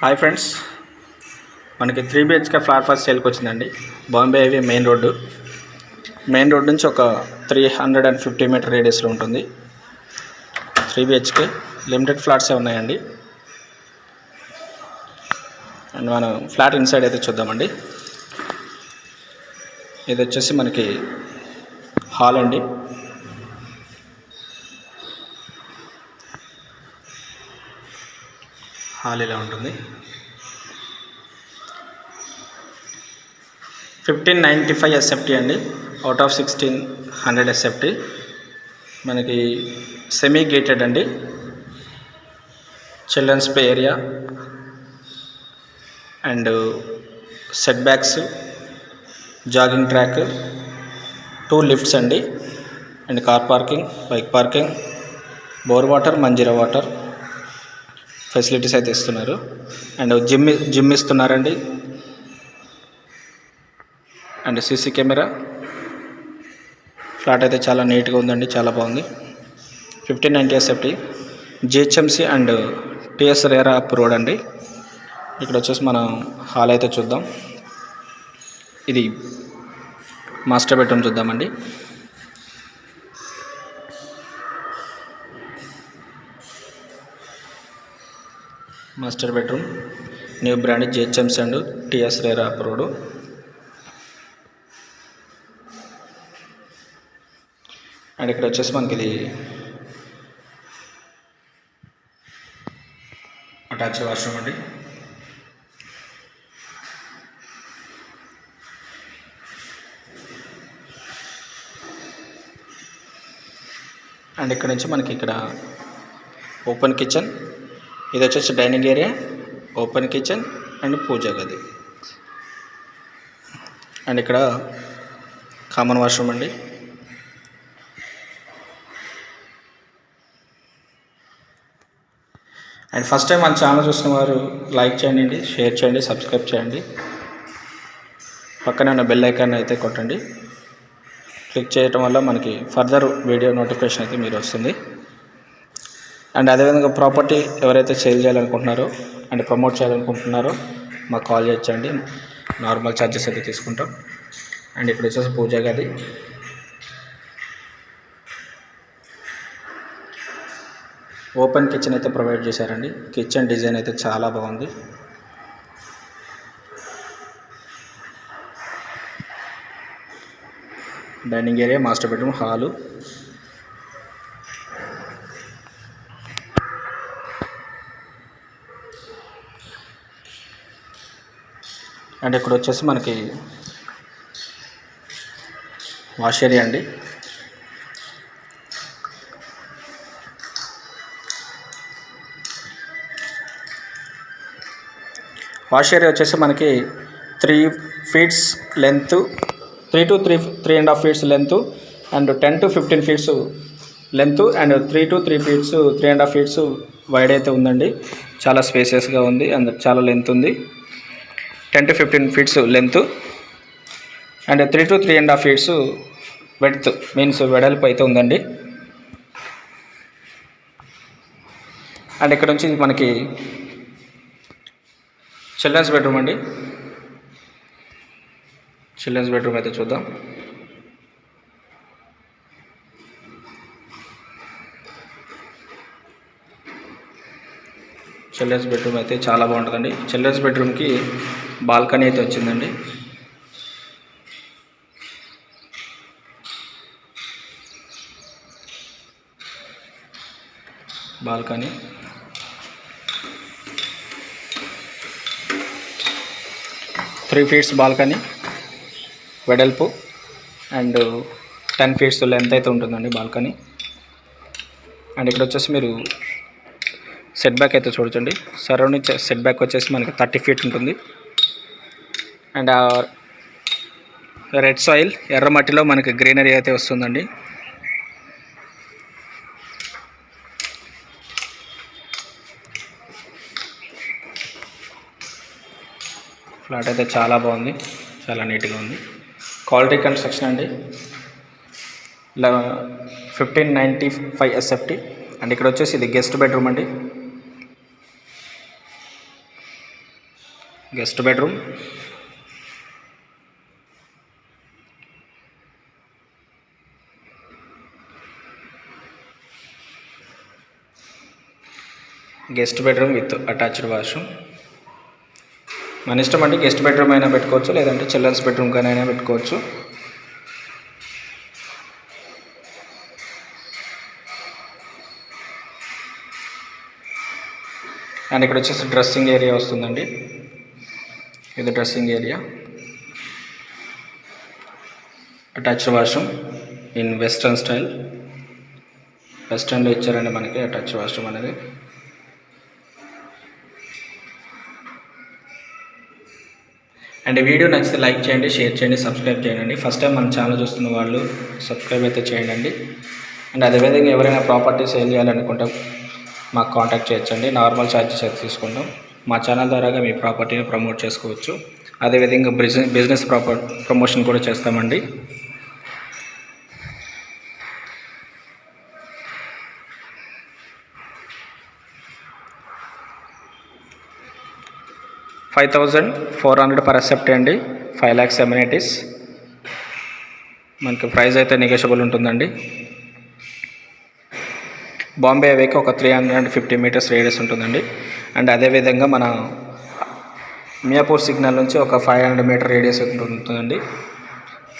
Hi friends, మనకి 3 BHK flat first సేల్కి వచ్చిందండి. బాంబే హైవే మెయిన్ రోడ్ నుంచి ఒక 350 మీటర్ రేడియస్లో ఉంటుంది. 3 BHK లిమిటెడ్ ఫ్లాట్సే ఉన్నాయండి. అండ్ మనం ఫ్లాట్ ఇన్సైడ్ అయితే చూద్దామండి. ఇది వచ్చేసి మనకి హాల్ అండి. హాల్ ఇలా ఉంటుంది. 1595 SFT అండి, అవుట్ ఆఫ్ 1600 SFT. మనకి సెమీ గేటెడ్ అండి. Children's play area and setbacks, jogging track, 2 lifts అండి, and car parking, bike parking, bore water, Manjira water facilities అయితే ఇస్తున్నారు. అండ్ జిమ్ ఇస్తున్నారండి. And CC camera. ఫ్లాట్ అయితే చాలా నీట్గా ఉందండి, చాలా బాగుంది. 1590 SFT, GHMC and TS RERA approved అండి. ఇక్కడ వచ్చేసి మనం హాల్ అయితే చూద్దాం. ఇది మాస్టర్ బెడ్రూమ్ చూద్దామండి. Master bedroom, new brand GHMC and TS RERA up road. And ఇక్కడ వచ్చేసి మనకి ఇది అటాచ్ వాష్రూమ్ అండి. అండ్ ఇక్కడ నుంచి మనకి ఇక్కడ ఓపెన్ కిచెన్, ఇది వచ్చేసి dining area, open kitchen and పూజ గది. అండ్ ఇక్కడ కామన్ వాష్రూమ్ అండి. అండ్ ఫస్ట్ టైం మన ఛానల్ చూసిన వారు లైక్ చేయండి, షేర్ చేయండి, సబ్స్క్రైబ్ చేయండి. పక్కనే ఉన్న బెల్ ఐకాన్ అయితే కొట్టండి. క్లిక్ చేయడం వల్ల మనకి ఫర్దర్ వీడియో నోటిఫికేషన్ అయితే మీరు వస్తుంది. అండ్ అదేవిధంగా ప్రాపర్టీ ఎవరైతే సేల్ చేయాలనుకుంటున్నారో అండ్ ప్రమోట్ చేయాలనుకుంటున్నారో మాకు కాల్ చేయొచ్చండి. నార్మల్ ఛార్జెస్ అయితే తీసుకుంటాం. అండ్ ఇక్కడ వచ్చేసి పూజ గది. ఓపెన్ కిచెన్ అయితే ప్రొవైడ్ చేశారండి. కిచెన్ డిజైన్ అయితే చాలా బాగుంది. Dining area, master bedroom, hall. And ఇక్కడ వచ్చేసి మనకి వాష్ ఏరియా అండి. వాష్ ఏరియా వచ్చేసి మనకి 3 feet length, 3 to 3.5 feet length and 10 to 15 feet length and 3 to 3 feet 3.5 feet wide అయితే ఉందండి. చాలా స్పేసియస్గా ఉంది అండ్ చాలా లెంత్ ఉంది. 10 to 15 feet length and 3 to 3.5 feet width, means వెడల్పు అయితే ఉందండి. అండ్ ఇక్కడ నుంచి మనకి చిల్డ్రన్స్ బెడ్రూమ్ అండి. చిల్డ్రన్స్ బెడ్రూమ్ అయితే చూద్దాం. చిల్డ్రన్స్ బెడ్రూమ్ అయితే చాలా బాగుంటుందండి. చిల్డ్రన్స్ బెడ్రూమ్కి బాల్కనీ అయితే వచ్చిందండి. బాల్కనీ, 3 feet బాల్కనీ వెడల్పు అండ్ 10 feet లెంత్ అయితే ఉంటుందండి బాల్కనీ. అండ్ ఇక్కడ వచ్చేసి మీరు సెట్ బ్యాక్ అయితే చూడండి. సరౌండింగ్ సెట్ బ్యాక్ వచ్చేసి మనకి 30 feet ఉంటుంది. అండ్ రెడ్ సాయిల్, ఎర్ర మట్టిలో మనకి గ్రీనరీ అయితే వస్తుందండి. ఫ్లాట్ అయితే చాలా బాగుంది, చాలా నీట్గా ఉంది. క్వాలిటీ కన్స్ట్రక్షన్ అండి. 1595 SFT. అండ్ ఇక్కడ వచ్చేసి ఇది గెస్ట్ బెడ్రూమ్ అండి. Guest bedroom, with attached washroom. మన ఇష్టం అండి, గెస్ట్ బెడ్రూమ్ అయినా పెట్టుకోవచ్చు, లేదంటే చిల్డ్రన్స్ బెడ్రూమ్ కానీ పెట్టుకోవచ్చు. అండ్ ఇక్కడ వచ్చేసి డ్రెస్సింగ్ ఏరియా వస్తుందండి. ఇది dressing area, attached washroom in western style. వెస్ట్రన్లో ఇచ్చారండి మనకి అటాచ్డ్ వాష్రూమ్ అనేది. అండ్ వీడియో నచ్చితే లైక్ చేయండి, షేర్ చేయండి, సబ్స్క్రైబ్ చేయండి. ఫస్ట్ టైం మన ఛానల్ చూస్తున్న వాళ్ళు సబ్స్క్రైబ్ అయితే చేయండి. అండ్ అదేవిధంగా ఎవరైనా ప్రాపర్టీ సేల్ చేయాలనుకుంటే మాకు కాంటాక్ట్ చేయొచ్చండి. నార్మల్ ఛార్జెస్ అయితే తీసుకుంటాం. మా ఛానల్ ద్వారాగా మీ ప్రాపర్టీని ప్రమోట్ చేసుకోవచ్చు. అదేవిధంగా బిజినెస్ ప్రమోషన్ కూడా చేస్తామండి. $5,400 per accept అండి. 5 lakhs amenities. మనకి ప్రైస్ అయితే నెగోషియబుల్ ఉంటుందండి. బాంబే హైవేకి ఒక 350 మీటర్స్ రేడియస్ ఉంటుందండి. అండ్ అదేవిధంగా మన మియాపూర్ సిగ్నల్ నుంచి ఒక 500 మీటర్ రేడియస్ ఉంటుందండి.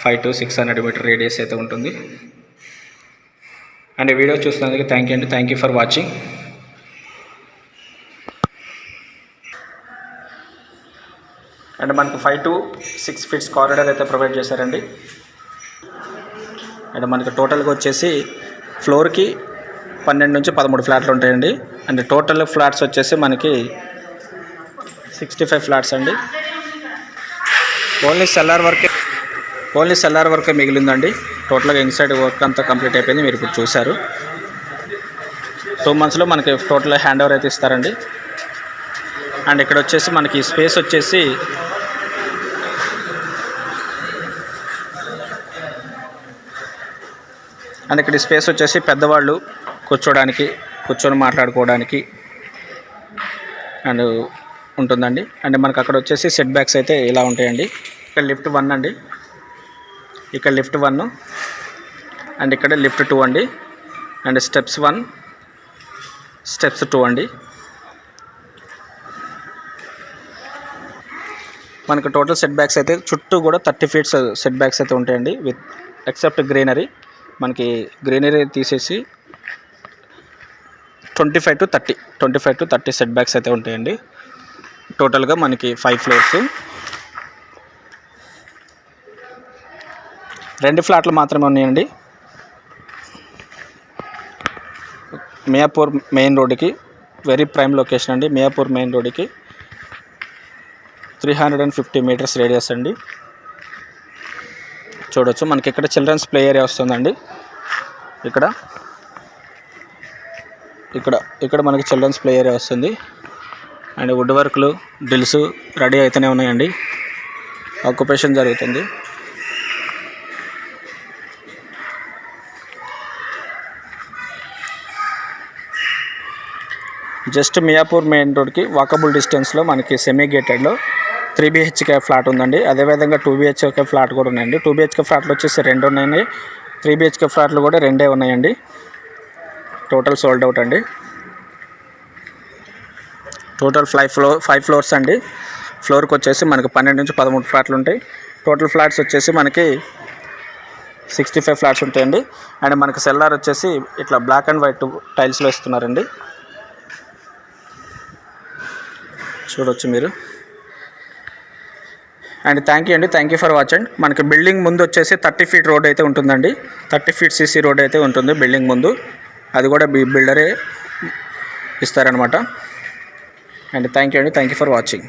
500 to 600 మీటర్ రేడియస్ అయితే ఉంటుంది. అండ్ ఈ వీడియో చూస్తున్నందుకు థ్యాంక్ యూ అండి. Thank you for watching. And మనకు 5 to 6 ఫీట్స్ కారిడార్ అయితే ప్రొవైడ్ చేశారండి. అండ్ మనకి టోటల్గా వచ్చేసి ఫ్లోర్కి 12 నుంచి 13 ఫ్లాట్లు ఉంటాయండి. అండ్ టోటల్ ఫ్లాట్స్ వచ్చేసి మనకి 65 ఫ్లాట్స్ అండి. ఓన్లీ సెల్లార్ వర్కే మిగిలిందండి. టోటల్గా ఇన్సైడ్ వర్క్ అంతా కంప్లీట్ అయిపోయింది. మీరు ఇప్పుడు చూశారు. 2 monthsలో మనకి టోటల్ హ్యాండ్ ఓవర్ అయితే ఇస్తారండి. అండ్ ఇక్కడ వచ్చేసి మనకి స్పేస్ వచ్చేసి పెద్దవాళ్ళు కూర్చొని మాట్లాడుకోవడానికి అండ్ ఉంటుందండి. అండ్ మనకు అక్కడ వచ్చేసి సెట్ బ్యాక్స్ అయితే ఇలా ఉంటాయండి. ఇక్కడ లిఫ్ట్ 1 అండి, ఇక్కడ లిఫ్ట్ 1 అండ్ ఇక్కడ లిఫ్ట్ 2 అండి. అండ్ స్టెప్స్ 1, స్టెప్స్ 2 అండి. మనకు టోటల్ సెట్ బ్యాక్స్ అయితే చుట్టూ కూడా 30 feet సెట్ బ్యాక్స్ అయితే ఉంటాయండి. With except greenery. మనకి గ్రీనరీ తీసేసి 25 to 30 సెట్ బ్యాక్స్ అయితే ఉంటాయండి. టోటల్గా మనకి 5 floors. 2 ఫ్లాట్లు మాత్రమే ఉన్నాయండి. మియాపూర్ మెయిన్ రోడ్డుకి వెరీ ప్రైమ్ లొకేషన్ అండి. మియాపూర్ మెయిన్ రోడ్డుకి 350 మీటర్స్ రేడియస్ అండి. చూడొచ్చు మనకి ఇక్కడ చిల్డ్రన్స్ ప్లే ఏరియా వస్తుందండి. ఇక్కడ మనకి చిల్డ్రన్స్ ప్లే ఏరియా వస్తుంది. అండ్ వుడ్ వర్క్లు, డ్రిల్స్ రెడీ అయితేనే ఉన్నాయండి. ఆక్యుపేషన్ జరుగుతుంది. జస్ట్ మియాపూర్ మెయిన్ రోడ్కి వాకబుల్ డిస్టెన్స్లో మనకి సెమీ గేటెడ్లో 3 BHK ఫ్లాట్ ఉందండి. అదేవిధంగా 2 BHK ఫ్లాట్ కూడా ఉన్నాయండి. 2 BHK ఫ్లాట్లు వచ్చేసి 2 ఉన్నాయండి. 3 BHK ఫ్లాట్లు కూడా 2 ఉన్నాయండి. టోటల్ సోల్డ్ అవుట్ అండి. టోటల్ 5 floors అండి. ఫ్లోర్కి వచ్చేసి మనకి 12 నుంచి 13 ఫ్లాట్లు ఉంటాయి. టోటల్ ఫ్లాట్స్ వచ్చేసి మనకి 65 ఫ్లాట్స్ ఉంటాయండి. అండ్ మనకి సెల్లార్ వచ్చేసి ఇట్లా బ్లాక్ అండ్ వైట్ టైల్స్లో ఇస్తున్నారండి. చూడొచ్చు మీరు. అండ్ థ్యాంక్ యూ అండి. Thank you for watching. మనకి బిల్డింగ్ ముందు వచ్చేసి 30 feet రోడ్ అయితే ఉంటుందండి. 30 feet CC రోడ్ అయితే ఉంటుంది బిల్డింగ్ ముందు. అది కూడా బిల్డరే ఇస్తారనమాట. అండ్ థ్యాంక్ యూ అండి. Thank you for watching.